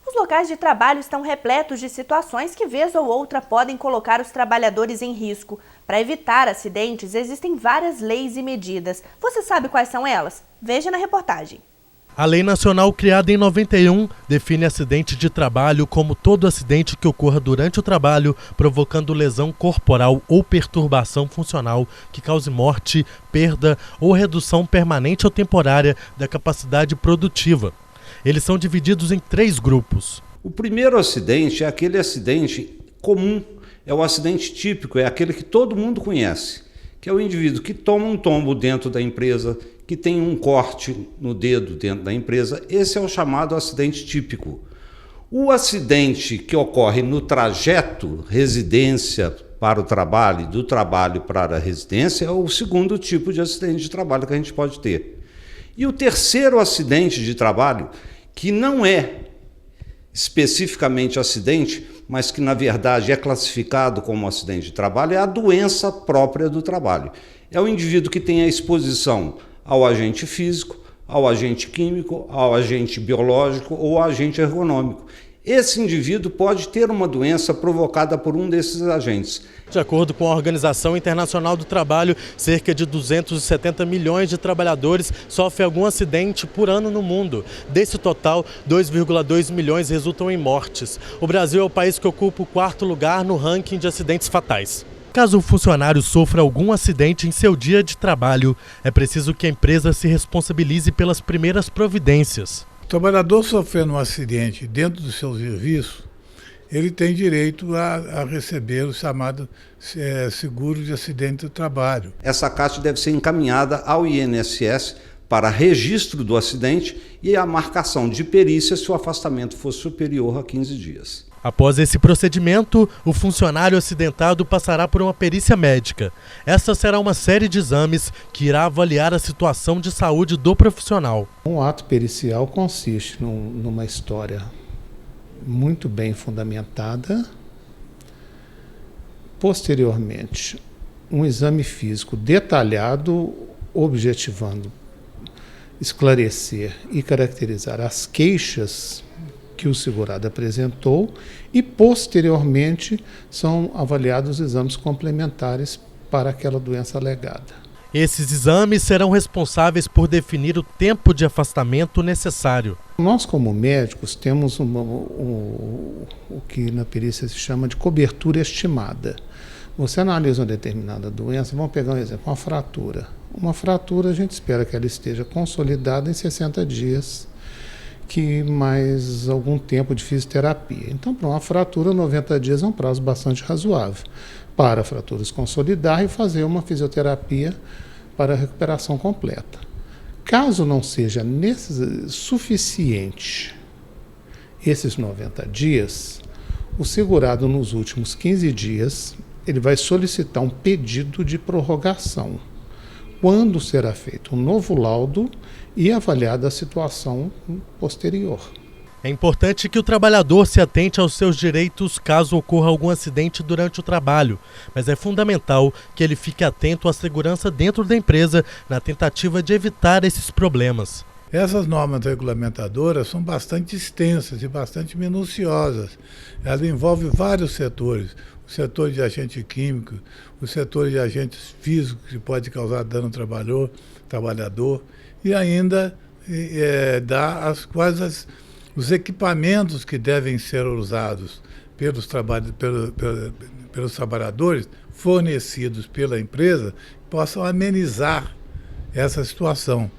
Os locais de trabalho estão repletos de situações que, vez ou outra, podem colocar os trabalhadores em risco. Para evitar acidentes, existem várias leis e medidas. Você sabe quais são elas? Veja na reportagem. A Lei Nacional, criada em 91, define acidente de trabalho como todo acidente que ocorra durante o trabalho, provocando lesão corporal ou perturbação funcional que cause morte, perda ou redução permanente ou temporária da capacidade produtiva. Eles são divididos em 3 grupos. O primeiro acidente é aquele acidente comum, é o acidente típico, é aquele que todo mundo conhece, que é o indivíduo que toma um tombo dentro da empresa, que tem um corte no dedo dentro da empresa. Esse é o chamado acidente típico. O acidente que ocorre no trajeto residência para o trabalho, do trabalho para a residência, é o segundo tipo de acidente de trabalho que a gente pode ter. E o terceiro acidente de trabalho, que não é especificamente acidente, mas que na verdade é classificado como acidente de trabalho, é a doença própria do trabalho. É o indivíduo que tem a exposição ao agente físico, ao agente químico, ao agente biológico ou ao agente ergonômico. Esse indivíduo pode ter uma doença provocada por um desses agentes. De acordo com a Organização Internacional do Trabalho, cerca de 270 milhões de trabalhadores sofrem algum acidente por ano no mundo. Desse total, 2,2 milhões resultam em mortes. O Brasil é o país que ocupa o 4º lugar no ranking de acidentes fatais. Caso o funcionário sofra algum acidente em seu dia de trabalho, é preciso que a empresa se responsabilize pelas primeiras providências. O trabalhador sofrendo um acidente dentro do seu serviço, ele tem direito a receber o chamado seguro de acidente do trabalho. Essa caixa deve ser encaminhada ao INSS para registro do acidente e a marcação de perícia se o afastamento for superior a 15 dias. Após esse procedimento, o funcionário acidentado passará por uma perícia médica. Essa será uma série de exames que irá avaliar a situação de saúde do profissional. Um ato pericial consiste numa história muito bem fundamentada. Posteriormente, um exame físico detalhado, objetivando esclarecer e caracterizar as queixas que o segurado apresentou, e posteriormente são avaliados exames complementares para aquela doença alegada. Esses exames serão responsáveis por definir o tempo de afastamento necessário. Nós, como médicos, temos o que na perícia se chama de cobertura estimada. Você analisa uma determinada doença, vamos pegar um exemplo, uma fratura. Uma fratura, a gente espera que ela esteja consolidada em 60 dias, que mais algum tempo de fisioterapia. Então, para uma fratura, 90 dias é um prazo bastante razoável para fraturas consolidar e fazer uma fisioterapia para a recuperação completa. Caso não seja suficiente esses 90 dias, o segurado nos últimos 15 dias, ele vai solicitar um pedido de prorrogação, quando será feito um novo laudo e avaliada a situação posterior. É importante que o trabalhador se atente aos seus direitos caso ocorra algum acidente durante o trabalho, mas é fundamental que ele fique atento à segurança dentro da empresa na tentativa de evitar esses problemas. Essas normas regulamentadoras são bastante extensas e bastante minuciosas. Elas envolvem vários setores. O setor de agente químico, o setor de agentes físicos que pode causar dano ao trabalhador, e ainda dá os equipamentos que devem ser usados pelos trabalhadores, fornecidos pela empresa, possam amenizar essa situação.